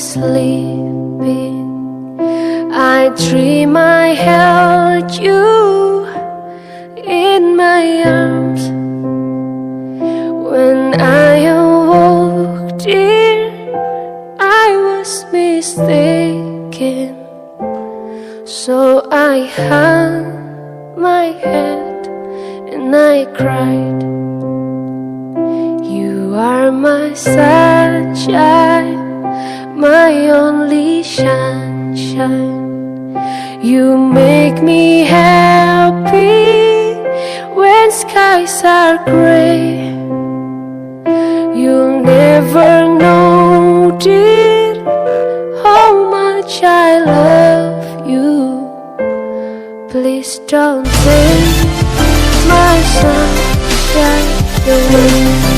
sleeping, I dream I held you in my arms. When I awoke, dear, I was mistaken. So I hung my head and I cried. You are my sunshine, my only sunshine. You make me happy when skies are gray. You'll never know, dear, how much I love you. Please don't take my sunshine away.